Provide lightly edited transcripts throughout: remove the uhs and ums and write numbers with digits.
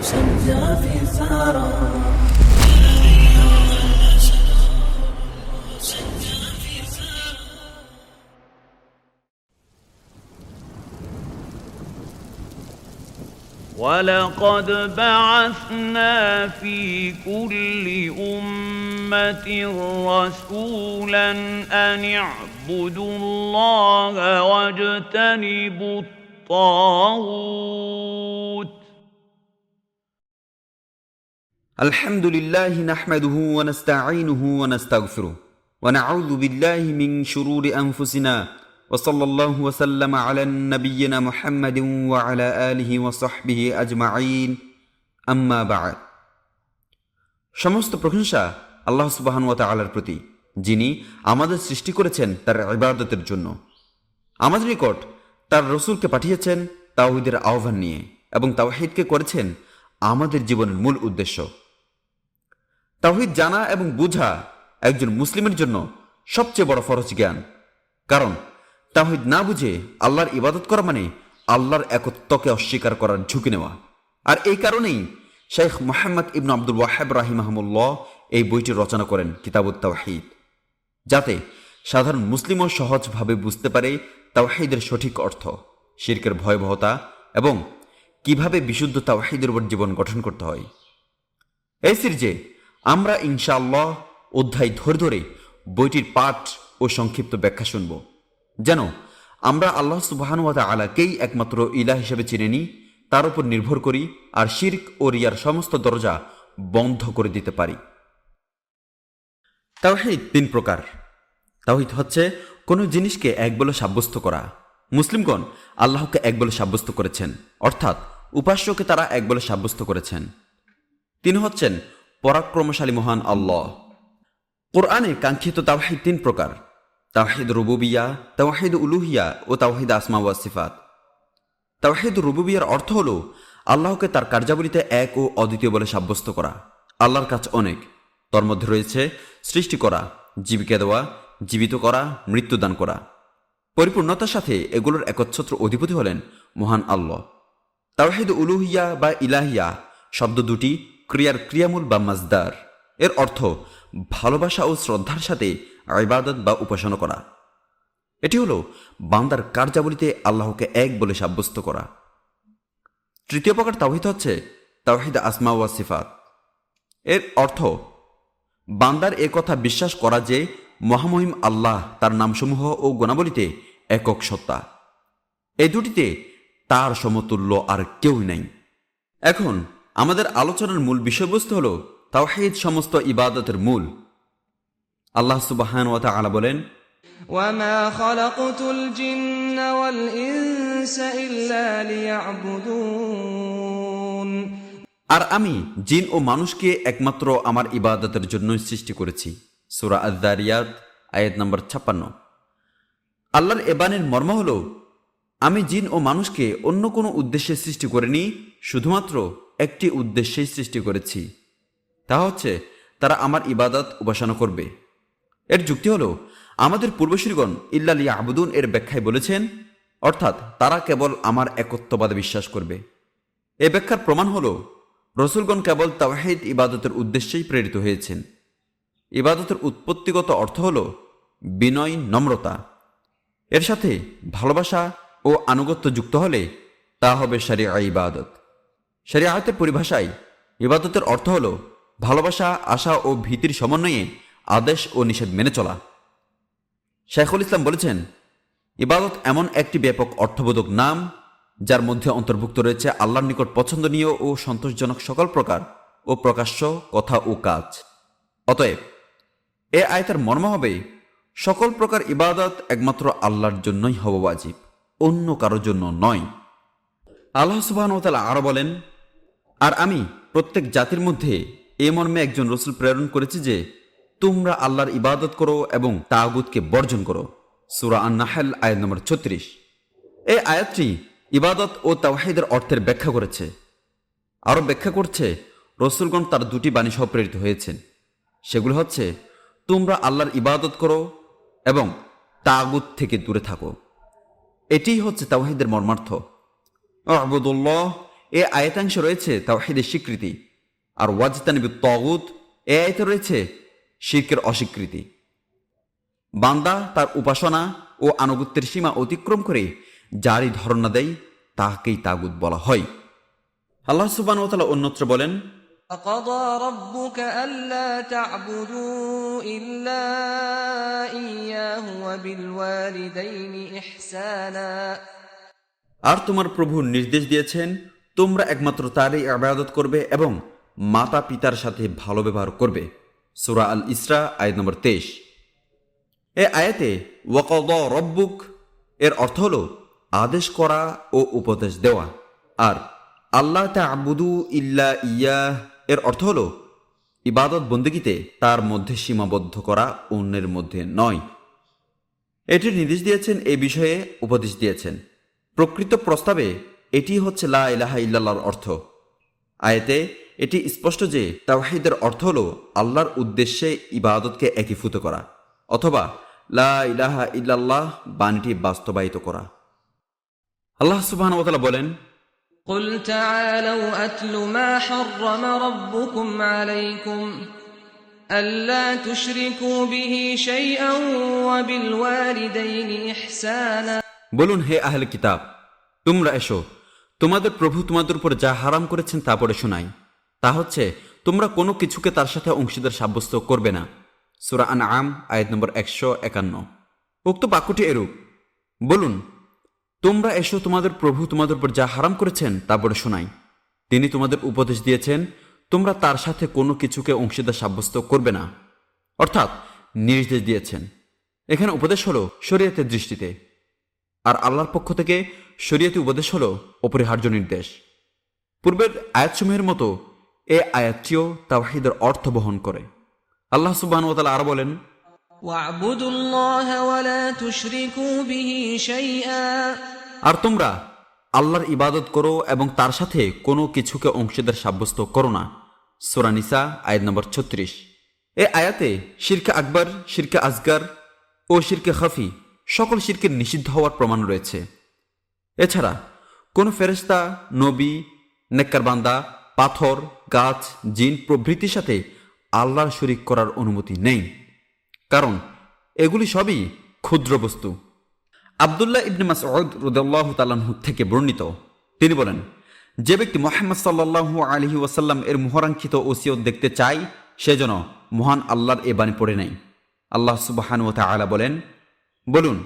سجى في ثرى ولقد بعثنا في كل أمة رسولا أن اعبدوا الله واجتنبوا الطاغوت الحمد لله نحمده ونستعينه ونستغفره ونعوذ بالله من شرور أنفسنا وصلى الله وسلم على نبينا محمد وعلى آله وصحبه أجمعين أما بعد সমস্ত প্রশংসা আল্লাহ সুবহানাহু ওয়া তাআলার প্রতি, যিনি আমাদের সৃষ্টি করেছেন তার ইবাদতের জন্য। আমাদের নিকট তার রাসূলকে পাঠিয়েছেন তাওহীদের আহ্বান নিয়ে এবং তাওহীদকে করেছেন আমাদের জীবনের মূল উদ্দেশ্য। তাওহীদ জানা এবং বোঝা একজন মুসলিমের জন্য সবচেয়ে বড় ফরজ জ্ঞান, কারণ তাওহীদ না বুঝে আল্লাহর ইবাদত করা মানে আল্লাহর একত্বকে অস্বীকার করার ঝুঁকি নেওয়া। আর এই কারণেই শেখ মুহাম্মদ ইবনে আব্দুল ওয়াহাব রাহিমাহুল্লাহ এই বইটি রচনা করেন কিতাবুত তাওহীদ, যাতে সাধারণ মুসলিমও সহজভাবে বুঝতে পারে তাওহীদের সঠিক অর্থ, শিরকের ভয়াবহতা এবং কিভাবে বিশুদ্ধ তাওহীদের উপর জীবন গঠন করতে হয়। এই সিরিজে আমরা ইনশাআল্লাহ অধ্যায় ধরে ধরে বইটির পাঠ ও সংক্ষিপ্ত ব্যাখ্যা শুনব, যেন আমরা আল্লাহ সুবহানাহু ওয়া তাআলাকেই একমাত্র ইলাহ হিসেবে চিনে নিই, তার উপর নির্ভর করি আর শিরক ও রিয়ার সমস্ত দরজা বন্ধ করে দিতে পারি। তাওহীদ তিন প্রকার। তাওহীদ হচ্ছে কোনো জিনিসকে এক বলে সাব্যস্ত করা। মুসলিমগণ আল্লাহকে এক বলে সাব্যস্ত করেছেন, অর্থাৎ উপাস্যকে তারা এক বলে সাব্যস্ত করেছেন। তিনি হচ্ছেন পরাক্রমশালী মহান আল্লাহ। কোরআনে কাঙ্ক্ষিত তাওহীদ তিন প্রকার: তাওহীদ রুবুবিয়্যা, তাওহীদ উলুহিয়্যা ও তাওহীদ আসমা ওয়া সিফাত। তাওহীদ রুবুবিয়্যার অর্থ হল আল্লাহকে তার কার্যাবলীতে এক ও অদ্বিতীয় বলে সাব্যস্ত করা। আল্লাহর কাজ অনেক, তার মধ্যে রয়েছে সৃষ্টি করা, জীবিকা দেওয়া, জীবিত করা, মৃত্যুদান করা। পরিপূর্ণতার সাথে এগুলোর একচ্ছত্র অধিপতি হলেন মহান আল্লাহ। তাওহীদ উলুহিয়্যা বা ইলাহিয়া শব্দ দুটি ক্রিয়ার ক্রিয়ামূল বা মাজদার। এর অর্থ ভালোবাসা ও শ্রদ্ধার সাথে ইবাদত বা উপাসনা করা। এটি হল বান্দার কার্যাবলীতে আল্লাহকে এক বলে সাব্যস্ত করা। তৃতীয় প্রকার তাওহীদ হচ্ছে তাওহীদ আসমা ওয়া সিফাত। এর অর্থ বান্দার এ কথা বিশ্বাস করা যে মহামহিম আল্লাহ তার নামসমূহ ও গুণাবলীতে একক সত্তা। এই দুটিতে তার সমতুল্য আর কেউই নাই। এখন আমাদের আলোচনার মূল বিষয়বস্তু হল তাওহীদ সমস্ত ইবাদতের মূল। আল্লাহ সুবহানাহু ওয়া তাআলা বলেন, وما خلقت الجن والإنس إلا ليعبدون। আর আমি জিন ও মানুষকে একমাত্র আমার ইবাদতের জন্যই সৃষ্টি করেছি। সূরা আয-যারিয়াত আয়াত নম্বর 56। আল্লাহর এবানের মর্ম হল, আমি জিন ও মানুষকে অন্য কোনো উদ্দেশ্যে সৃষ্টি করিনি, শুধুমাত্র একটি উদ্দেশ্যেই সৃষ্টি করেছি, তা হচ্ছে তারা আমার ইবাদত উপাসনা করবে। এর যুক্তি হল, আমাদের পূর্বসূরিগণ ইল্লা লিয়াবুদুন এর ব্যাখ্যায় বলেছেন, অর্থাৎ তারা কেবল আমার একত্ববাদে বিশ্বাস করবে। এ ব্যাখ্যার প্রমাণ হল রাসূলগণ কেবল তাওহীদ ইবাদতের উদ্দেশ্যেই প্রেরিত হয়েছেন। ইবাদতের উৎপত্তিগত অর্থ হল বিনয়, নম্রতা। এর সাথে ভালোবাসা ও আনুগত্য যুক্ত হলে তা হবে শরীআ ইবাদত। শরীআতের পরিভাষায় ইবাদতের অর্থ হল ভালোবাসা, আশা ও ভীতির সমন্বয়ে আদেশ ও নিষেধ মেনে চলা। শাইখুল ইসলাম বলেছেন, ইবাদত এমন একটি ব্যাপক অর্থবোধক নাম যার মধ্যে অন্তর্ভুক্ত রয়েছে আল্লাহর নিকট পছন্দনীয় ও সন্তোষজনক সকল প্রকার ও প্রকাশ্য কথা ও কাজ। অতএব এ আয়াতের মর্ম হবে, সকল প্রকার ইবাদত একমাত্র আল্লাহর জন্যই হওয়া ওয়াজিব, অন্য কারোর জন্য নয়। আল্লাহ সুবহানাহু ওয়া তাআলা আরো বলেন, আর আমি প্রত্যেক জাতির মধ্যে এ মর্মে একজন রাসূল প্রেরণ করেছি যে তোমরা আল্লাহর ইবাদত করো এবং তাগুতকে বর্জন করো। সূরা আন-নাহল আয়াত নম্বর 36। এই আয়াতটি ইবাদত ও তাওহীদের অর্থের ব্যাখ্যা করেছে। আরো ব্যাখ্যা করছে রাসূলগণ তার দুটি বাণী সহ প্রেরিত হয়েছেন। সেগুলো হচ্ছে, তোমরা আল্লাহর ইবাদত করো এবং তাগুত থেকে দূরে থাকো। এটিই হচ্ছে তাওহীদের মর্মার্থ। আ'বুদুল্লাহ এ আয়াতাংশে রয়েছে তাওহীদের স্বীকৃতি, আর ওয়াজতানিবুত তাগুত এ আয়াতে রয়েছে শিরকের অস্বীকৃতি। বান্দা তার উপাসনা ও আনুগত্যের সীমা অতিক্রম করে যারই ধারণা দেয় তাকেই তাগুত বলা হয়। আল্লাহ সুবহানাহু ওয়া তাআলা অন্যত্র বলেন, وقضى ربك ألا تعبدوا إلا إياه وبالوالدين إحسانا। আর তোমার প্রভু নির্দেশ দিয়েছেন তোমরা একমাত্র তারই ইবাদত করবে এবং মাতা পিতার সাথে ভালো ব্যবহার করবে। সূরা আল ইসরা আয়াত নম্বর 23। এ আয়াতে ওয়াকাদা রব্বুক এর অর্থ হলো আদেশ করা ও উপদেশ দেওয়া, আর আল্লাহ তা'বুদু ইল্লা ইয়াহ এর অর্থ হলো ইবাদত বন্দেগীতে তার মধ্যে সীমাবদ্ধ করা, অন্যের মধ্যে নয়। এটির নির্দেশ দিয়েছেন, এই বিষয়ে উপদেশ দিয়েছেন। প্রকৃত প্রস্তাবে এটি হচ্ছে লা ইলাহা ইল্লাল্লাহর অর্থ। আয়াতে এটি স্পষ্ট যে তাওহীদের অর্থ হলো আল্লাহর উদ্দেশ্যে ইবাদতকে একীভূত করা, অথবা লা ইলাহা ইল্লাল্লাহ বাণীটি বাস্তবায়িত করা। আল্লাহ সুবহানাহু ওয়া তাআলা বলেন, قل تعالوا أتل ما حرم ربكم عليكم ألا تشركوا به شيئا وبالوالدين إحسانا। বলুন, হে আহলে কিতাব, তোমরা এসো, তোমাদের প্রভু তোমাদের উপর যা হারাম করেছেন তা পড়ে শোনাই। তা হচ্ছে তোমরা কোনো কিছুকে তার সাথে অংশীদার সাব্যস্ত করবে না। সূরা আনআম আয়াত নম্বর 151। উক্ত বাক্যটি এরূপ, বলুন তোমরা এসো, তোমাদের প্রভু তোমাদের উপর যা হারাম করেছেন তা পড়ে শোনাই। তিনি তোমাদের উপদেশ দিয়েছেন তোমরা তার সাথে কোনো কিছুকে অংশীদার সাব্যস্ত করবে না, অর্থাৎ নির্দেশ দিয়েছেন। এখানে উপদেশ হলো শরীয়তের দৃষ্টিতে, আর আল্লাহর পক্ষ থেকে শরীয়তি উপদেশ হলো অপরিহার্য নির্দেশ। পূর্বের আয়াতসমূহের মতো এ আয়াতটিও তাওহীদের অর্থ বহন করে। আল্লাহ সুবহানাহু ওয়া তাআলা আরো বলেন, واعبدوا الله ولا تشركوا به شيئا। আর তোমরা আল্লাহর ইবাদত করো এবং তার সাথে কোনো কিছুকে অংশীদার সাব্যস্ত করো না। সূরা নিসা আয়াত নম্বর 36। এ আয়াতে শিরকে আকবর, শিরকে আসগর ও শিরকে খাফি সকল শিরকের নিষিদ্ধ হওয়ার প্রমাণ রয়েছে। এছাড়া কোনো ফেরেশতা, নবী, নেককার বান্দা, পাথর, গাছ, জিন প্রভৃতির সাথে আল্লাহর শরীক করার অনুমতি নেই, কারণ এগুলি সবই ক্ষুদ্র বস্তু। আব্দুল্লাহ ইবনে মাসউদ রাদিয়াল্লাহু তাআলা আনহু থেকে বর্ণিত, তিনি বলেন, যে ব্যক্তি মুহাম্মদ সাল্লাল্লাহু আলাইহি ওয়াসাল্লাম এর মোহরাঙ্কিত ওসিয়ত দেখতে চায় সে যেন মহান আল্লাহর এ বাণী পড়ে নেয়। আল্লাহ সুবহানাহু ওয়া তাআলা বলেন, বলুন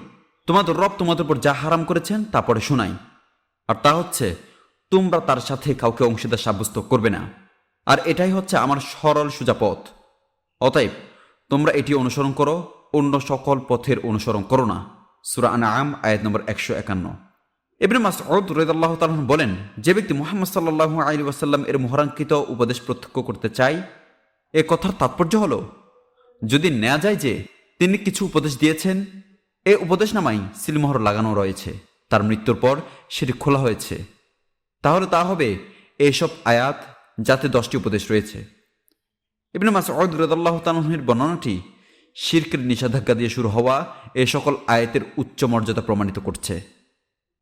তোমাদের রব তোমাদের উপর যা হারাম করেছেন তা পড়ে শোনাই, আর তা হচ্ছে তোমরা তার সাথে কাউকে অংশীদার সাব্যস্ত করবে না, আর এটাই হচ্ছে আমার সরল সোজা পথ। অতএব তোমরা এটি অনুসরণ করো, অন্য সকল পথের অনুসরণ করো না। সূরা আনআম আয়াত নম্বর 151। ইবনে মাসউদ রাদিয়াল্লাহু তাআলা বলেন, যে ব্যক্তি মুহাম্মদ সাল্লাল্লাহু আলাইহি ওয়াসাল্লাম এর মোহরাঙ্কিত উপদেশ প্রত্যক্ষ করতে চায়, এ কথার তাৎপর্য হলো যদি নেওয়া যায় যে তিনি কিছু উপদেশ দিয়েছেন, এ উপদেশনামায় সিলমোহর লাগানো রয়েছে, তার মৃত্যুর পর সেটি খোলা হয়েছে, তাহলে তা হবে এইসব আয়াত যাতে 10টি উপদেশ রয়েছে। ইবনে মাসউদ রাদিয়াল্লাহু তাআলার বর্ণনাটি শিরকের নিষেধাজ্ঞা দিয়ে শুরু হওয়া এই সকল আয়াতের উচ্চ মর্যাদা প্রমাণিত করছে।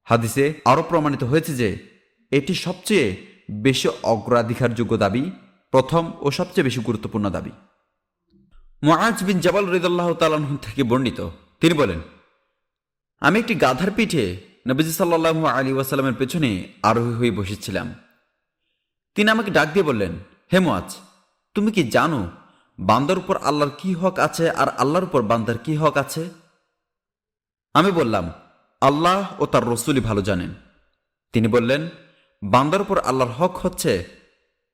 হাদিসে আরও প্রমাণিত হয়েছে যে এটি সবচেয়ে বেশি অগ্রাধিকারযোগ্য দাবি, প্রথম ও সবচেয়ে বেশি গুরুত্বপূর্ণ দাবি। মুআজ বিন জাবাল রাদিয়াল্লাহু তাআলা আনহু থেকে বর্ণিত, তিনি বলেন, আমি একটি গাধার পিঠে নবীজি সাল্লাল্লাহু আলাইহি ওয়াসাল্লামের পেছনে আরোহী হয়ে বসেছিলাম। তিনি আমাকে ডাক দিয়ে বললেন, হে মুআজ, তুমি কি জানো বান্দার উপর আল্লাহর কি হক আছে আর আল্লাহর উপর বান্দার কি হক আছে? আমি বললাম, আল্লাহ ও তার রাসূলই ভালো জানেন। তিনি বললেন, বান্দার উপর আল্লাহর হক হচ্ছে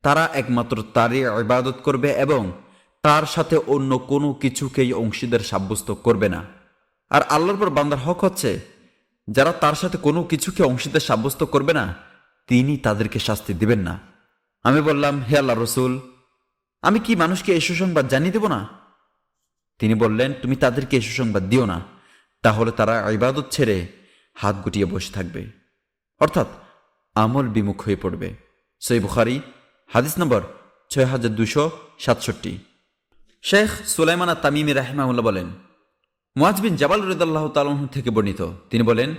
তারা একমাত্র তারই ইবাদত করবে এবং তার সাথে অন্য কোনো কিছুকেই অংশীদার সাব্যস্ত করবে না। আর আল্লাহর উপর বান্দার হক হচ্ছে যারা তার সাথে কোনো কিছুকে অংশীদার সাব্যস্ত করবে না, তিনি তাদেরকে শাস্তি দিবেন না। আমি বললাম, হে আল্লাহর রাসূল, আমি কি মানুষকে এই সুসংবাদ জানিয়ে দেব না? তিনি বললেন, তুমি তাদেরকে এই সুসংবাদ দিও না, তাহলে তারা ইবাদত ছেড়ে হাত গুটিয়ে বসে থাকবে, অর্থাৎ আমল বিমুখ হয়ে পড়বে। সহিহ বুখারী হাদিস নম্বর 6267। শেখ সুলাইমান আত-তামিমি রাহিমাহুল্লাহ বলেন, মুআজ বিন জাবাল রাদিয়াল্লাহু তাআলা আনহু থেকে বর্ণিত, তিনি বলেন,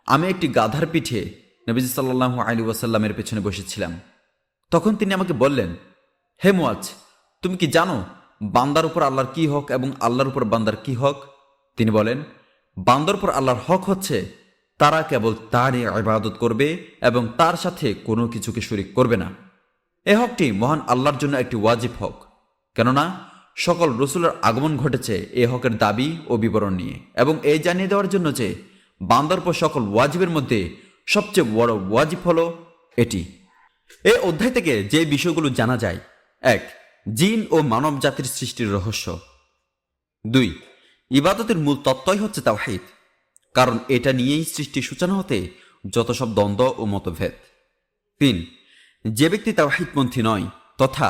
আমি একটি গাধার পিঠে নবীজি সাল্লাল্লাহু আলাইহি ওয়াসাল্লামের পেছনে বসেছিলাম। তখন তিনি আমাকে বললেন, হে মুয়াজ, তুমি কি জানো বান্দার উপর আল্লাহর কি হক এবং আল্লাহর উপর বান্দার কি হক? তিনি বলেন, বান্দার উপর আল্লাহর হক হচ্ছে তারা কেবল তারই ইবাদত করবে এবং তার সাথে কোনো কিছুকে শরীক করবে না। এ হকটি মহান আল্লাহর জন্য একটি ওয়াজিব হক, কেননা সকল রসুলের আগমন ঘটেছে এ হকের দাবি ও বিবরণ নিয়ে এবং এই জানিয়ে দেওয়ার জন্য যে বান্দার উপর সকল ওয়াজিবের মধ্যে সবচেয়ে বড় ওয়াজিব হলো এটি। এই অধ্যায় থেকে যে বিষয়গুলো জানা যায়: 1. জিন ও মানব জাতির সৃষ্টির রহস্য। 2. ইবাদতের মূল তত্ত্বই হচ্ছে তাওহীদ, কারণ এটা নিয়েই সৃষ্টির সূচনা হতে যত সব দ্বন্দ্ব ও মতভেদ। 3. যে ব্যক্তি তাওহীদপন্থী নয় তথা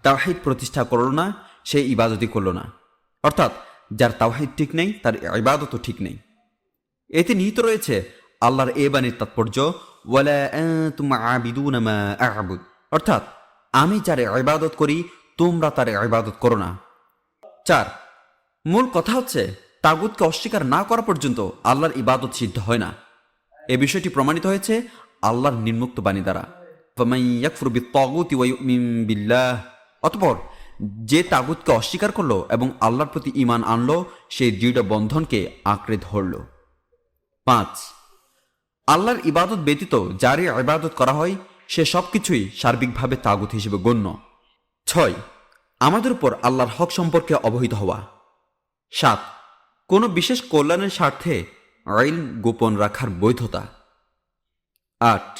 তাওহীদ প্রতিষ্ঠা করল না, সে ইবাদতই করল না, অর্থাৎ যার তাওহীদ ঠিক নেই তার ইবাদতও ঠিক নেই। এতে নিহিত রয়েছে আল্লাহর এ বাণীর তাৎপর্য, ওয়ালা আনতুম আবিদুনা মা আ'বুদ, অর্থাৎ আমি যার ইবাদত করি তোমরা তার ইবাদত করো না। 4. মূল কথা হচ্ছে তাগুতকে অস্বীকার না করা পর্যন্ত আল্লাহর ইবাদত সিদ্ধ হয় না। এ বিষয়টি প্রমাণিত হয়েছে আল্লাহর নিম্নোক্ত বাণী দ্বারা, ফামান ইয়াকফুর বিত-তাগুতি ওয়া ইউমিন বিল্লাহ, অতঃপর যে তাগুতকে অস্বীকার করলো এবং আল্লাহর প্রতি ঈমান আনলো সেই দৃঢ় বন্ধনকে আঁকড়ে ধরল। 5. আল্লাহর ইবাদত ব্যতীত যারই ইবাদত করা হয় সে সবকিছুই সার্বিকভাবে তাগুত হিসেবে গণ্য। 6. আমাদের উপর আল্লাহর হক সম্পর্কে অবহিত হওয়া। 7. কোনো বিশেষ কল্যাণের স্বার্থে ইলম গোপন রাখার বৈধতা। 8.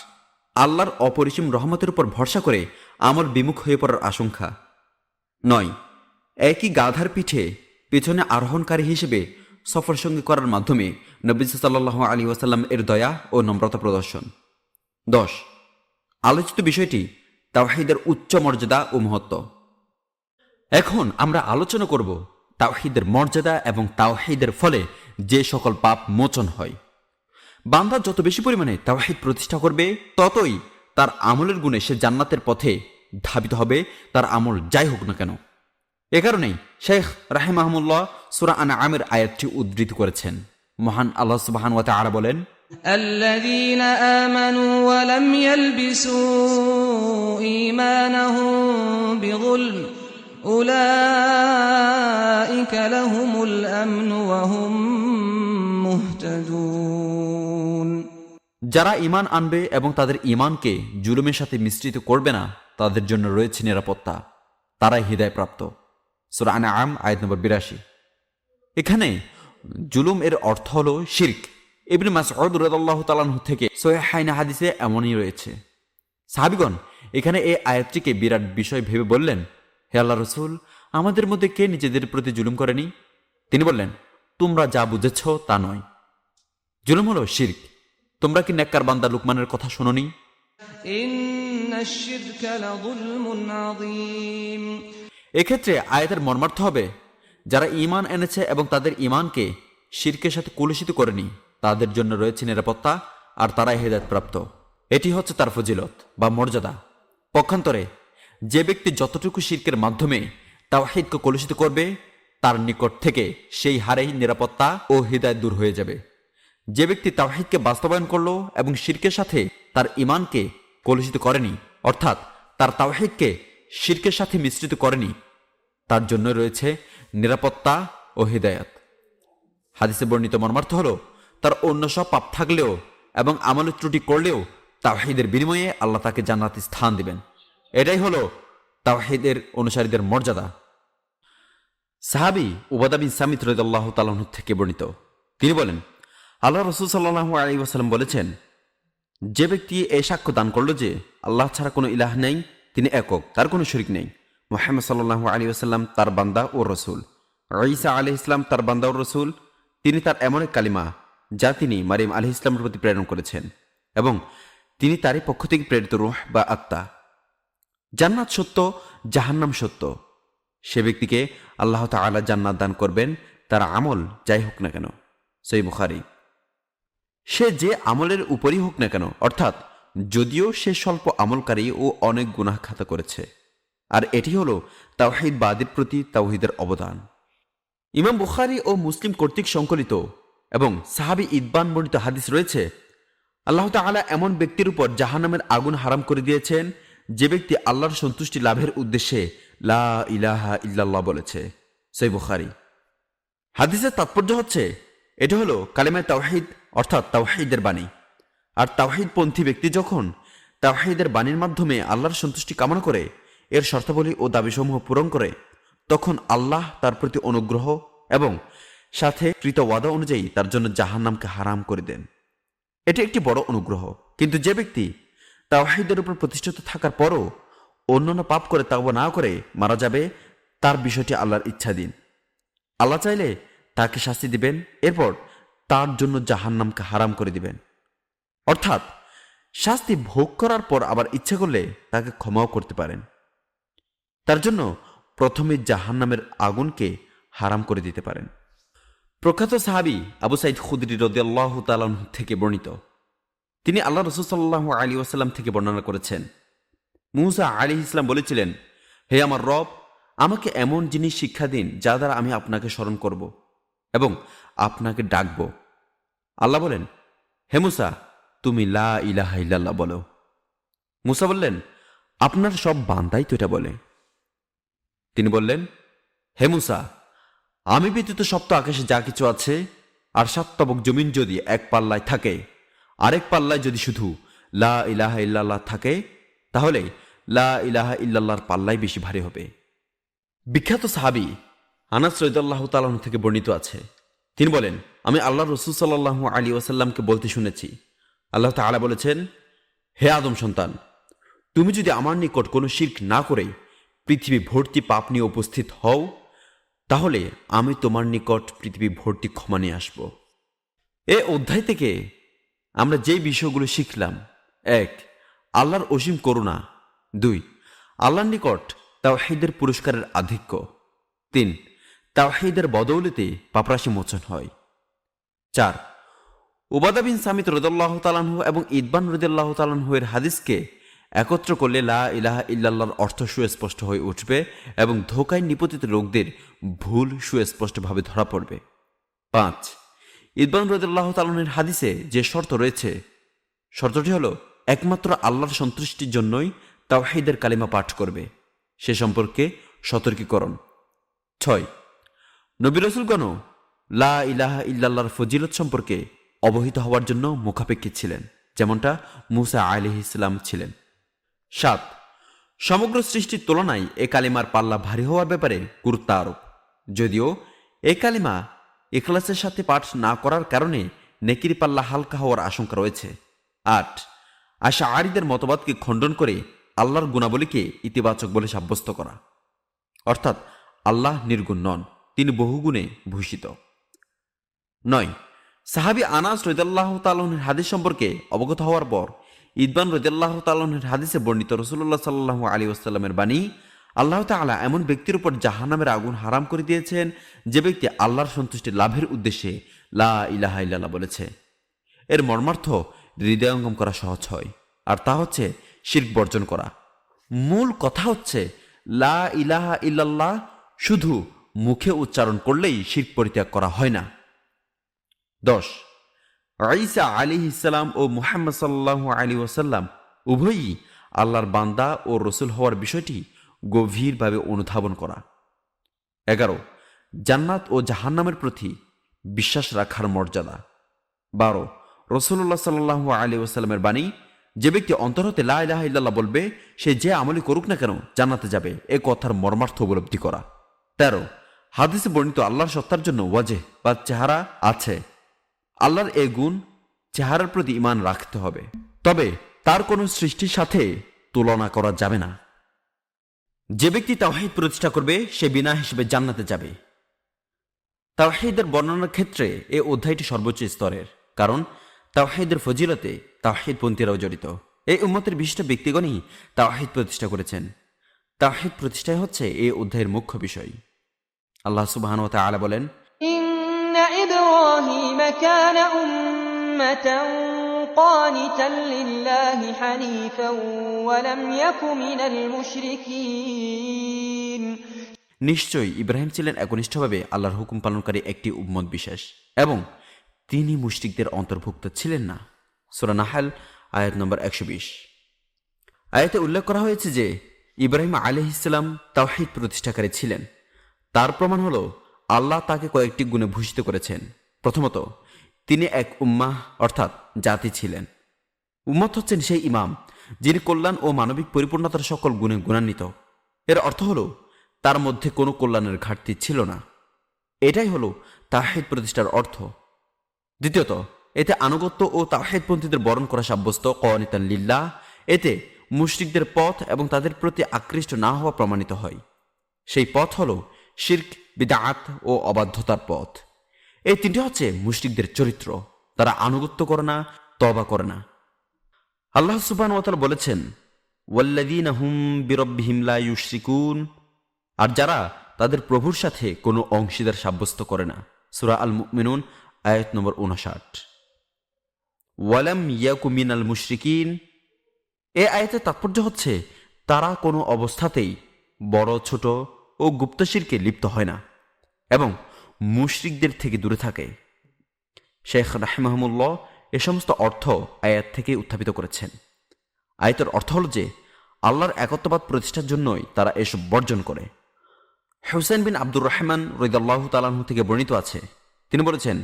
আল্লাহর অপরিসীম রহমতের উপর ভরসা করে আমল বিমুখ হয়ে পড়ার আশঙ্কা। 9. একই গাধার পিঠে পেছনে আরোহণকারী হিসেবে সফর সঙ্গী করার মাধ্যমে নবী সাল্লাল্লাহু আলাইহি ওয়াসাল্লাম এর দয়া ও নম্রতা প্রদর্শন। 10. আলোচিত বিষয়টি তাওহীদের উচ্চ মর্যাদা ও মহত্ব। এখন আমরা আলোচনা করব তাওহীদের মর্যাদা এবং তাওহীদের ফলে যে সকল পাপ মোচন হয়। বান্দা যত বেশি পরিমাণে তাওহীদ প্রতিষ্ঠা করবে ততই তার আমলের গুণে সে জান্নাতের পথে ধাবিত হবে, তার আমল যাই হোক না কেন। এ কারণেই শেখ রাহিমাহুল্লাহ সূরা আনআমের আয়াতটি উদ্ধৃত করেছেন। মহান আল্লাহ সুবহানাহু ওয়া তাআলা বলেন, الذين آمنوا ولم يلبسوا إيمانهم بظلم أولئك لهم الأمن وهم مهتدون। যারা ঈমান আনবে এবং তাদের ঈমানকে জুলুমের সাথে মিশ্রিত করবে না তাদের জন্য রয়েছে নিরাপত্তা, তারাই হিদায়াতপ্রাপ্ত। সূরা আনআম আয়াত নম্বর 82। এখানে জুলুম এর অর্থ হলো শিরক। ইবনে মাসউদ রাদিয়াল্লাহু তাআলা আনহু থেকে সহিহাইন হাদিসে এমনই রয়েছে। সাহাবীগণ এখানে এই আয়াতটিকে বিরাট বিষয় ভেবে বললেন, হে আল্লাহর রাসূল, আমাদের মধ্যে কে নিজেদের প্রতি জুলুম করেনি? তিনি বললেন, তোমরা যা বুঝেছ তা নয়। জুলুম হলো শিরক। তোমরা কি নেককার বান্দা লুকমানের কথা শোনোনি? ইন্নাশ শিরকা লাযুলমুন আযীম। এক্ষেত্রে আয়াতের মর্মার্থ হবে যারা ঈমান এনেছে এবং তাদের ঈমানকে শিরকের সাথে কলুষিত করেনি তাদের জন্য রয়েছে নিরাপত্তা আর তারাই হেদায়েতপ্রাপ্ত। এটি হচ্ছে তার ফজিলত বা মর্যাদা। পক্ষান্তরে যে ব্যক্তি যতটুকু শিরকের মাধ্যমে তাওহীদকে কলুষিত করবে তার নিকট থেকে সেই হারেই নিরাপত্তা ও হিদায়াত দূর হয়ে যাবে। যে ব্যক্তি তাওহীদকে বাস্তবায়ন করলো এবং শিরকের সাথে তার ঈমানকে কলুষিত করেনি, অর্থাৎ তার তাওহীদকে শিরকের সাথে মিশ্রিত করেনি, তার জন্য রয়েছে নিরাপত্তা ও হিদায়াত। হাদিসে বর্ণিত মর্মার্থ হলো তার অন্য সব পাপ থাকলেও এবং আমলের ত্রুটি করলেও তাওহীদের বিনিময়ে আল্লাহ তাকে জান্নাতে স্থান দিবেন। এটাই হলো তাওহীদের অনুসারীদের মর্যাদা। সাহাবী উবাদা বিন সামিত রাদিয়াল্লাহু তাআলা আনহু থেকে বর্ণিত, তিনি বলেন, আল্লাহ রাসূল সাল্লাল্লাহু আলাইহি ওয়াসাল্লাম বলেছেন, যে ব্যক্তি এই সাক্ষ্য দান করল যে আল্লাহ ছাড়া কোনো ইলাহ নেই, তিনি একক, তার কোনো শরীক নেই, মুহাম্মদ সাল্লাল্লাহু আলাইহি ওয়াসাল্লাম তার বান্দা ও রাসূল, ঈসা আলাইহিস সালাম তার বান্দা ও রাসূল, তিনি তার এমন এক কালিমা যা তিনি মারিয়াম আলাইহিস সালামের প্রতি প্রেরণ করেছেন এবং তিনি তারই পক্ষ থেকে প্রেরিত রূহ বা আত্মা। জান্নাত সত্য, জাহান্নাম সত্য। সে ব্যক্তিকে আল্লাহ তাআলা জান্নাত দান করবেন, তার আমল যাই হোক না কেন। সহিহ বুখারী। সে যে আমলের উপরই হোক না কেন, অর্থাৎ যদিও সে স্বল্প আমলকারী ও অনেক গুনাহ খাতা করেছে। আর এটি হলো তাওহীদবাদের প্রতি তাওহীদের অবদান। ইমাম বুখারী ও মুসলিম কর্তৃক সংকলিত এবং সাহাবী ইদবান বর্ণিত হাদিস রয়েছে, আল্লাহ তাআলা এমন ব্যক্তির উপর জাহান্নামের আগুন হারাম করে দিয়েছেন যে ব্যক্তি আল্লাহর সন্তুষ্টি লাভের উদ্দেশ্যে লা ইলাহা ইল্লাল্লাহ বলেছে। সহিহ বুখারী। হাদিসের তাৎপর্য হচ্ছে এটা হলো কালিমায়ে তাওহীদ অর্থাৎ তাওহীদের বাণী। আর তাওহীদপন্থী ব্যক্তি যখন তাওহীদের বাণীর মাধ্যমে আল্লাহর সন্তুষ্টি কামনা করে, এর শর্তাবলী ও দাবিসমূহ পূরণ করে, তখন আল্লাহ তার প্রতি অনুগ্রহ এবং সাথে কৃত ওয়াদা অনুযায়ী তার জন্য জাহান্নামকে হারাম করে দেন। এটি একটি বড় অনুগ্রহ। কিন্তু যে ব্যক্তি তাওহীদের উপর প্রতিষ্ঠিত থাকার পরও অন্যান্য পাপ করে তাওবা না করে মারা যাবে, তার বিষয়টি আল্লাহর ইচ্ছাধীন। আল্লাহ চাইলে তাকে শাস্তি দিবেন, এরপর তার জন্য জাহান্নামকে হারাম করে দিবেন। অর্থাৎ শাস্তি ভোগ করার পর আবার ইচ্ছা করলে তাকে ক্ষমাও করতে পারেন। তার জন্য প্রথমে জাহান্নামের আগুনকে হারাম করে দিতে পারেন। প্রখ্যাত সাহাবী আবু সাঈদ খুদরী রাদিয়াল্লাহু তাআলা আনহু থেকে বর্ণিত, তিনি আল্লাহ রাসূল সাল্লাল্লাহু আলাইহি ওয়াসাল্লাম থেকে বর্ণনা করেছেন, মূসা আলাইহিস সালাম বলেছিলেন, হে আমার রব, আমাকে এমন জিনিস শিক্ষা দিন যা দ্বারা আমি আপনাকে স্মরণ করব এবং আপনাকে ডাকব। আল্লাহ বলেন, হে মূসা, তুমি লা ইলাহা ইল্লাল্লাহ বলো। মূসা বললেন, আপনার সব বান্দাই তো এটা বলে। তিনি বললেন, হে মূসা, আমি ব্যতীত সপ্ত আকাশে যা কিছু আছে আর সাততবক জমিন যদি এক পাল্লায় থাকে, আরেক পাল্লায় যদি শুধু লা ইলাহা ইল্লাল্লাহ থাকে, তাহলে লা ইলাহা ইল্লাল্লাহর পাল্লাই বেশি ভারী হবে। বিখ্যাত সাহাবী আনাস রাদিয়াল্লাহু তাআলা আনহু থেকে বর্ণিত আছে, তিনি বলেন, আমি আল্লাহ রাসূল সাল্লাল্লাহু আলাইহি ওয়াসাল্লামকে বলতে শুনেছি, আল্লাহ তাআলা বলেছেন, হে আদম সন্তান, তুমি যদি আমার নিকট কোনো শিরক না করে পৃথিবী ভর্তি পাপ নিয়ে উপস্থিত হও, তাহলে আমি তোমার নিকট পৃথিবী ভর্তি ক্ষমা নিয়ে আসব। এ অধ্যায় থেকে আমরা যেই বিষয়গুলো শিখলাম: 1. আল্লাহর অসীম করুণা। 2. আল্লাহর নিকট তাওহীদের পুরস্কারের আধিক্য। 3. তাওহীদের বদৌলতে পাপরাশি মোচন হয়। 4. উবাদা বিন সামিত রাদিয়াল্লাহু তাআলা আনহু এবং ইদবান রাদিয়াল্লাহু তাআলা আনহু এর হাদিসকে একত্র করলে লা ইলাহা ইল্লাল্লাহর অর্থ সুস্পষ্ট হয়ে উঠবে এবং ধোঁকায় নিপতিত লোকদের ভুল সুস্পষ্টভাবে ধরা পড়বে। 5. ইদবান রাদিয়াল্লাহু তাআলা আনহুর হাদিসে যে শর্ত রয়েছে, শর্তটি হলো একমাত্র আল্লাহর সন্তুষ্টির জন্যই তাওহীদের কালিমা পাঠ করবে, সে সম্পর্কে সতর্কীকরণ। 6. নবী রাসূলগণ লা ইলাহা ইল্লাল্লাহর ফজিলত সম্পর্কে অবহিত হওয়ার জন্য মুখাপেক্ষী ছিলেন, যেমনটা মূসা আলাইহিস সালাম ছিলেন। 7. সমগ্র সৃষ্টির তুলনায় এ কালিমার পাল্লা ভারী হওয়ার ব্যাপারে গুরুত্ব আরোপ, যদিও এ কালিমা ইখলাসের সাথে পাঠ না করার কারণে নেকির পাল্লা হালকা হওয়ার আশঙ্কা রয়েছে। 8. আশআরীদের মতবাদকে খণ্ডন করে আল্লাহর গুণাবলীকে ইতিবাচক বলে সাব্যস্ত করা, অর্থাৎ আল্লাহ নির্গুণ নন, তিনি বহুগুণে ভূষিত। 9. সাহাবী আনাস রাদিয়াল্লাহু তাআলা আনহুর হাদিস সম্পর্কে অবগত হওয়ার পর ইদবান রাদিয়াল্লাহু তাআলা আনহুর হাদিসে বর্ণিত রাসূলুল্লাহ সাল্লাল্লাহু আলাইহি ওয়াসাল্লামের বাণী, আল্লাহ তাআলা এমন ব্যক্তির উপর জাহান্নামের আগুন হারাম করে দিয়েছেন যে ব্যক্তি আল্লাহর সন্তুষ্টি লাভের উদ্দেশ্যে লা ইলাহা ইল্লাল্লাহ বলেছে। এর মর্মার্থ হৃদয়ঙ্গম করা সহজ হয়, আর তা হচ্ছে শিরক বর্জন করা। মূল কথা হচ্ছে লা ইলাহা ইল্লাল্লাহ শুধু মুখে উচ্চারণ করলেই শিরক পরিত্যাগ করা হয় না। 10. ঈসা আলাইহিস সালাম ও মুহাম্মদ সাল্লাল্লাহু আলাইহি ওয়াসাল্লাম উভয়ই আল্লাহর বান্দা ও রাসূল হওয়ার বিষয়টি গভীরভাবে অনুধাবন করা। 11. জান্নাত ও জাহান্নামের প্রতি বিশ্বাস রাখার মর্যাদা। 12. রাসূলুল্লাহ সাল্লাল্লাহু আলাইহি ওয়াসাল্লামের বাণী, যে ব্যক্তি অন্তর হতে লা ইলাহা ইল্লাল্লাহ বলবে, সে যে আমলই করুক না কেন জান্নাতে যাবে, এ কথার মর্মার্থ উপলব্ধি করা। 13. হাদিসে বর্ণিত আল্লাহর সত্তার জন্য ওয়াজহ বা চেহারা আছে। আল্লাহর এ গুণ চেহারার প্রতি ঈমান রাখতে হবে, তবে তার কোনো সৃষ্টির সাথে তুলনা করা যাবে না। যে ব্যক্তি তাওহীদ প্রতিষ্ঠা করবে সে বিনা হিসেবে জান্নাতে যাবে। তাওহীদের বর্ণনার ক্ষেত্রে এ অধ্যায়টি সর্বোচ্চ স্তরের, কারণ তাওহীদের ফজিলতে তাওহীদপন্থীরাও জড়িত। এই উম্মতের বিশিষ্ট ব্যক্তিগণই তাওহীদ প্রতিষ্ঠা করেছেন। তাওহীদ প্রতিষ্ঠাই হচ্ছে এই অধ্যায়ের মুখ্য বিষয়। আল্লাহ সুবহানাহু ওয়া তাআলা বলেন, ইন্না ইব্রাহিম কানা উম্মাতান قانتا لله حنيفا ولم يك من المشركين। নিশ্চয়ই ইব্রাহিম ছিলেন একনিষ্ঠভাবে আল্লাহর হুকুম পালনকারী একটি উম্মত বিশেষ, এবং তিনি মুশরিকদের অন্তর্ভুক্ত ছিলেন না। সূরা নাহল আয়াত নম্বর 120। আয়াতে উল্লেখ করা হয়েছে যে ইব্রাহিম আলাইহিস সালাম তাওহীদ প্রতিষ্ঠাকারী ছিলেন। তার প্রমাণ হলো আল্লাহ তাকে কয়েকটি গুণে ভূষিত করেছেন। প্রথমত, তিনি এক উম্মাহ অর্থাৎ জাতি ছিলেন। উম্মত হচ্ছেন সেই ইমাম যিনি কল্যাণ ও মানবিক পরিপূর্ণতার সকল গুণে গুণান্বিত। এর অর্থ হলো তার মধ্যে কোনো কল্যাণের ঘাটতি ছিল না। এটাই হলো তাওহীদ প্রতিষ্ঠার অর্থ। দ্বিতীয়ত, এতে আনুগত্য ও তাওহীদপন্থীদের বরণ করা সাব্যস্ত কওয়ানিতান লিল্লাহ। এতে মুশরিকদের পথ এবং তাদের প্রতি আকৃষ্ট না হওয়া প্রমাণিত হয়। সেই পথ হলো শিরক, বিদআত ও অবাধ্যতার পথ। এই তিনটি হচ্ছে মুশরিকদের চরিত্র। তারা আনুগত্য করে না, তওবা করে না। আল্লাহ সুবহানাহু ওয়া তাআলা বলেছেন, ওয়াল্লাযীনা হুম বিরাব্বিহিম লা ইউশরিকুন, আর যারা তাদের প্রভুর সাথে কোনো অংশীদার সাব্যস্ত করে না। সূরা আল মুমিনুন আয়াত নম্বর 59। ওয়ালাম ইয়াকু মিনাল মুশরিকিন, এই আয়াতের তাৎপর্য হচ্ছে তারা কোনো অবস্থাতেই বড়, ছোট ও গুপ্ত শিরকে লিপ্ত হয় না এবং মুশরিকদের থেকে দূরে থাকে। শেখ রাহিমাহুল্লাহ এ সমস্ত অর্থ আয়াত থেকে উত্থাপিত করেছেন। আয়াতের অর্থ হল যে আল্লাহর একত্ববাদ প্রতিষ্ঠার জন্যই তারা এসব বর্জন করে। হুসাইন বিন আব্দুর রহমান রাদিয়াল্লাহু তাআলা আনহু থেকে বর্ণিত আছে, তিনি বলেছেন,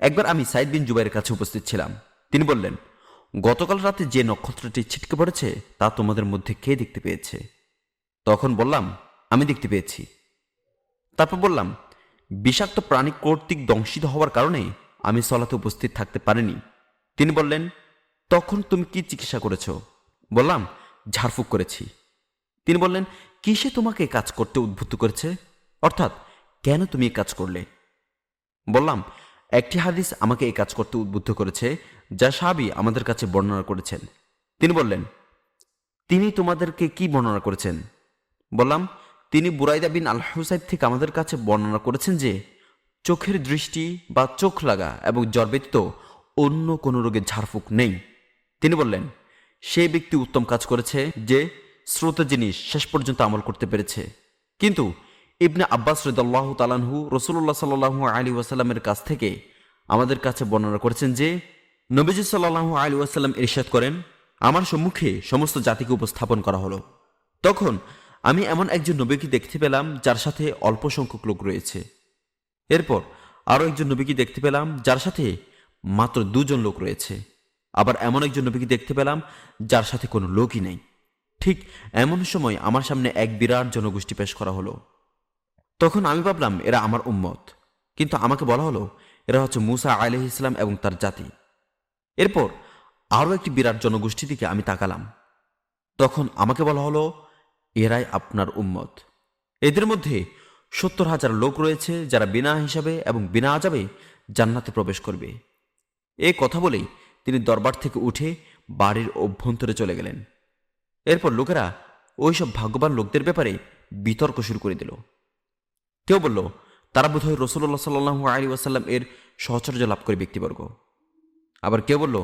একবার আমি সাইদ বিন জুবাইরের কাছে উপস্থিত ছিলাম। তিনি বললেন, গতকাল রাতে যে নক্ষত্রটি ছিটকে পড়েছে তা তোমাদের মধ্যে কে দেখতে পেয়েছে? তখন বললাম, আমি দেখতে পেয়েছি। তারপর বললাম, বিষাক্ত প্রাণী কর্তৃক দংশিত হওয়ার কারণে আমি সলাতে উপস্থিত থাকতে পারিনি। তিনি বললেন, তখন তুমি কি চিকিৎসা করেছ? বললাম, ঝাড়ফুঁক করেছি। তিনি বললেন, কিসে তোমাকে এই কাজ করতে উদ্বুদ্ধ করেছে, অর্থাৎ কেন তুমি এই কাজ করলে? বললাম, একটি হাদিস আমাকে এই কাজ করতে উদ্বুদ্ধ করেছে যা সাহাবী আমাদের কাছে বর্ণনা করেছেন। তিনি বললেন, তিনি তোমাদেরকে কি বর্ণনা করেছেন? বললাম, তিনি বুরাইদা বিন আল হুসাইব থেকে আমাদের কাছে বর্ণনা করেছেন যে চোখের দৃষ্টি বা চোখ লাগা এবং জ্বর ব্যতীত অন্য কোনো রোগের ঝাড়ফুঁক নেই। তিনি বললেন, সেই ব্যক্তি উত্তম কাজ করেছে যে শ্রোত জিনিস শেষ পর্যন্ত আমল করতে পেরেছে। কিন্তু ইবনে আব্বাস রাদিয়াল্লাহু তাআলা আনহু রাসূলুল্লাহ সাল্লাল্লাহু আলাইহি ওয়াসাল্লামের কাছ থেকে আমাদের কাছে বর্ণনা করেছেন যে নবীজি সাল্লাল্লাহু আলাইহি ওয়াসাল্লাম ইরশাদ করেন, আমার সম্মুখে সমস্ত জাতিকে উপস্থাপন করা হলো। তখন আমি এমন একজন নবীকে দেখতে পেলাম যার সাথে অল্প সংখ্যক লোক রয়েছে। এরপর আরও একজন নবীকে দেখতে পেলাম যার সাথে মাত্র 2 জন লোক রয়েছে। আবার এমন একজন নবীকে দেখতে পেলাম যার সাথে কোনো লোকই নেই। ঠিক এমন সময় আমার সামনে এক বিরাট জনগোষ্ঠী পেশ করা হলো। তখন আমি ভাবলাম এরা আমার উম্মত, কিন্তু আমাকে বলা হলো এরা হচ্ছে মূসা আলাইহিস সালাম এবং তার জাতি। এরপর আরও একটি বিরাট জনগোষ্ঠী দিকে আমি তাকালাম। তখন আমাকে বলা হলো এরাই আপনার উম্মত। এদের মধ্যে 70,000 লোক রয়েছে যারা বিনা হিসাবে এবং বিনা আযাবে জান্নাতে প্রবেশ করবে। এই কথা বলেই তিনি দরবার থেকে উঠে বাড়ির অভ্যন্তরে চলে গেলেন। এরপর লোকেরা ওইসব ভাগ্যবান লোকদের ব্যাপারে বিতর্ক শুরু করে দিল। কেউ বলল তারা বোধহয় রাসূলুল্লাহ সাল্লাল্লাহু আলাইহি ওয়াসাল্লাম এর সহচর্য লাভ করে ব্যক্তিবর্গ। আবার কেউ বলল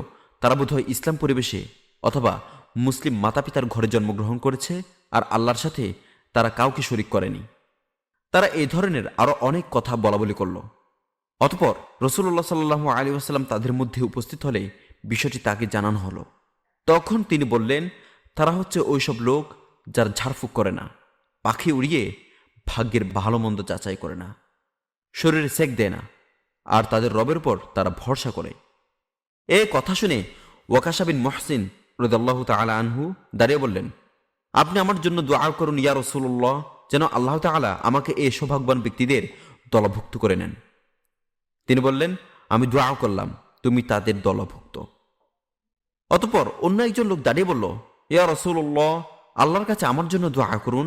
তারা বোধহয় ইসলাম পরিবেশে অথবা মুসলিম মাতাপিতার ঘরে জন্মগ্রহণ করেছে আর আল্লাহর সাথে তারা কাউকে শরীক করেনি। তারা এই ধরনের আরো অনেক কথা বলাবলি করল। অতঃপর রাসূলুল্লাহ সাল্লাল্লাহু আলাইহি ওয়াসাল্লাম তাদের মধ্যে উপস্থিত হলে বিষয়টি তাকে জানানো হলো। তখন তিনি বললেন, তারা হচ্ছে ওইসব লোক যারা ঝাড়ফুঁক করে না, পাখি উড়িয়ে ভাগ্যের ভালো মন্দ যাচাই করে না, শরীরে সেক দেয় না, আর তাদের রবের উপর তারা ভরসা করে। এ কথা শুনে ওয়াকাশা বিন মুহসিন রাদিয়াল্লাহু তাআলা আনহু দাঁড়িয়ে বললেন, আপনি আমার জন্য দোয়া করুন ইয়া রাসূলুল্লাহ, যেন আল্লাহ তাআলা আমাকে এই সৌভাগ্যবান ব্যক্তিদের দলভুক্ত করে নেন। তিনি বললেন, আমি দোয়া করলাম, তুমি তাদের দলভুক্ত। অতঃপর অন্য একজন লোক দাঁড়িয়ে বলল, ইয়া রাসূলুল্লাহ, আল্লাহর কাছে আমার জন্য দোয়া করুন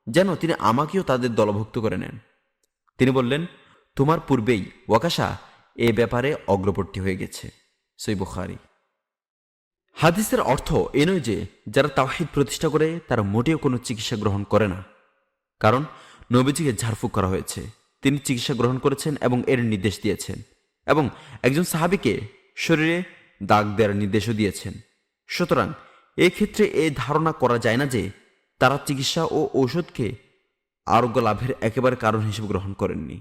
যেন তিনি আমাকেও তাদের দলভুক্ত করে নেন। তিনি বললেন, তোমার পূর্বেই ওয়াকাশা এ ব্যাপারে অগ্রবর্তী হয়ে গেছে। সহিহ বুখারী। হাদিসের অর্থ এ নয় যে যারা তাওহীদ প্রতিষ্ঠা করে তারা মোটেও কোনো চিকিৎসা গ্রহণ করে না, কারণ নবীজিকে ঝাড়ফুঁক করা হয়েছে, তিনি চিকিৎসা গ্রহণ করেছেন এবং এর নির্দেশ দিয়েছেন, এবং একজন সাহাবীকে শরীরে দাগ দেওয়ার নির্দেশও দিয়েছেন। সুতরাং এক্ষেত্রে এই ধারণা করা যায় না যে তারা চিকিৎসা ও ঔষধকে আরোগ্য লাভের একেবারে কারণ হিসেবে গ্রহণ করেননি।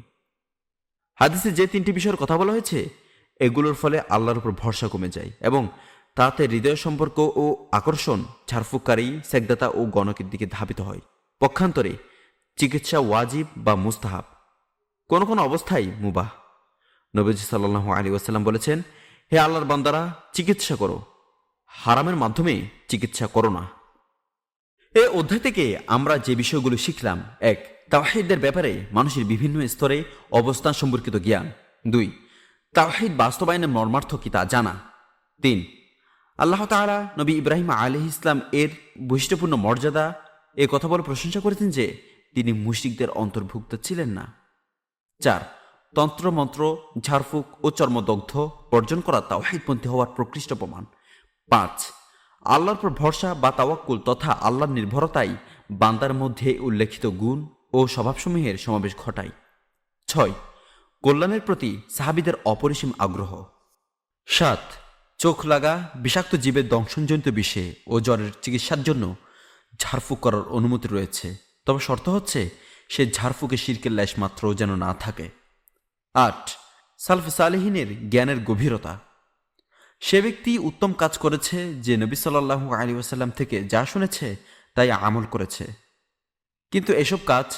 হাদিসে যে 3টি বিষয়ের কথা বলা হয়েছে এগুলোর ফলে আল্লাহর উপর ভরসা কমে যায় এবং তাতে হৃদয় সম্পর্ক ও আকর্ষণ ঝাড়ফুঁককারী, সেকদাতা ও গণকের দিকে ধাবিত হয়। পক্ষান্তরে চিকিৎসা ওয়াজিব বা মুস্তাহাব, কোনো কোনো অবস্থায় মুবাহ। নবীজি সাল্লাল্লাহু আলাইহি ওয়াসাল্লাম বলেছেন, হে আল্লাহর বান্দারা, চিকিৎসা করো, হারামের মাধ্যমে চিকিৎসা করো না। এই অধ্যায় থেকে আমরা যে বিষয়গুলো শিখলাম: 1. তাওহীদের ব্যাপারে মানুষের বিভিন্ন স্তরে অবস্থান সম্পর্কিত জ্ঞান। 2. তাওহীদ বাস্তবায়নের মর্মার্থ কি তা জানা। 3. আল্লাহ তাআলা নবী ইব্রাহিম আলাইহিস ইসলাম এর বৈশিষ্ট্যপূর্ণ মর্যাদা এ কথা বলে প্রশংসা করেছেন যে তিনি মুশরিকদের অন্তর্ভুক্ত ছিলেন না। 4. তন্ত্রমন্ত্র, ঝাড়ফুঁক ও চর্মদগ্ধ বর্জন করা তাওহীদপন্থী হওয়ার প্রকৃষ্ট প্রমাণ। 5. আল্লাহর পর ভরসা বা তাওয়াক্কুল তথা আল্লাহর নির্ভরতাই বান্দার মধ্যে উল্লেখিত গুণ ও স্বভাবসমূহের সমাবেশ ঘটায়। 6. কল্যাণের প্রতি সাহাবীদের অপরিসীম আগ্রহ। 7. চোখ লাগা, বিষাক্ত জীবের দংশনজনিত বিষে ও জ্বরের চিকিৎসার জন্য ঝাড়ফুঁক করার অনুমতি রয়েছে, তবে শর্ত হচ্ছে সে ঝাড়ফুঁকে শিরকের লেশ মাত্র যেন না থাকে। 8. সালফে সালেহিনের জ্ঞানের গভীরতা। সে ব্যক্তি উত্তম কাজ করেছে যে নবী সাল্লাল্লাহু আলাইহি ওয়াসাল্লাম থেকে যা শুনেছে তাই আমল করেছে, কিন্তু এসব কাজ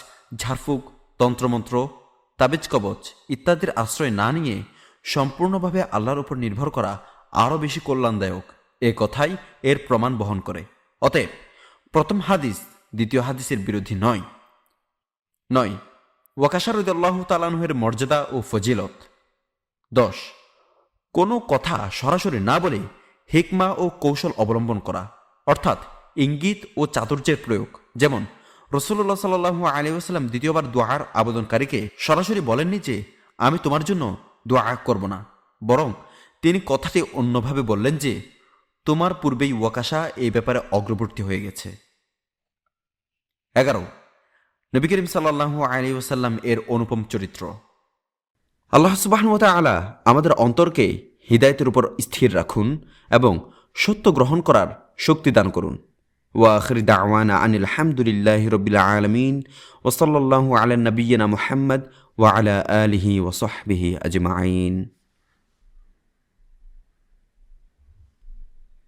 ঝাড়ফুঁক, তন্ত্রমন্ত্র, তাবিজ কবচ ইত্যাদির আশ্রয় না নিয়ে সম্পূর্ণভাবে আল্লাহর উপর নির্ভর করা আরও বেশি কল্যাণদায়ক, এ কথাই এর প্রমাণ বহন করে। অতএব প্রথম হাদিস দ্বিতীয় হাদিসের বিরোধী নয়। 9. ওয়াকাশা রাদিয়াল্লাহু তাআলা আনহুর মর্যাদা ও ফজিলত। 10. কোনো কথা সরাসরি না বলে হিকমা ও কৌশল অবলম্বন করা, অর্থাৎ ইঙ্গিত ও চাতুর্যের প্রয়োগ। যেমন রাসূলুল্লাহ সাল্লাল্লাহু আলাইহি ওয়াসাল্লাম দ্বিতীয়বার দোয়ার আবেদনকারীকে সরাসরি বলেননি যে আমি তোমার জন্য দোয়া করব না, বরং তিনি কথাটি অন্যভাবে বললেন যে তোমার পূর্বেই ওয়াকাশা এই ব্যাপারে অগ্রবর্তী হয়ে গেছে। 11. নবী করিম সাল্লাল্লাহু আলাইহি ওয়াসাল্লাম এর অনুপম চরিত্র। আল্লাহ সুবহানাহু ওয়া তাআলা আমাদের অন্তরকে হিদায়াতের উপর স্থির রাখুন এবং সত্য গ্রহণ করার শক্তি দান করুন। ওয়া আখির দাওয়ানা আনিল হামদুলিল্লাহি রাব্বিল আলামিন ওয়া সাল্লাল্লাহু আলা নাবিয়্যিনা মুহাম্মদ ওয়া আলা আলিহি ওয়া সাহবিহি আজমাইন।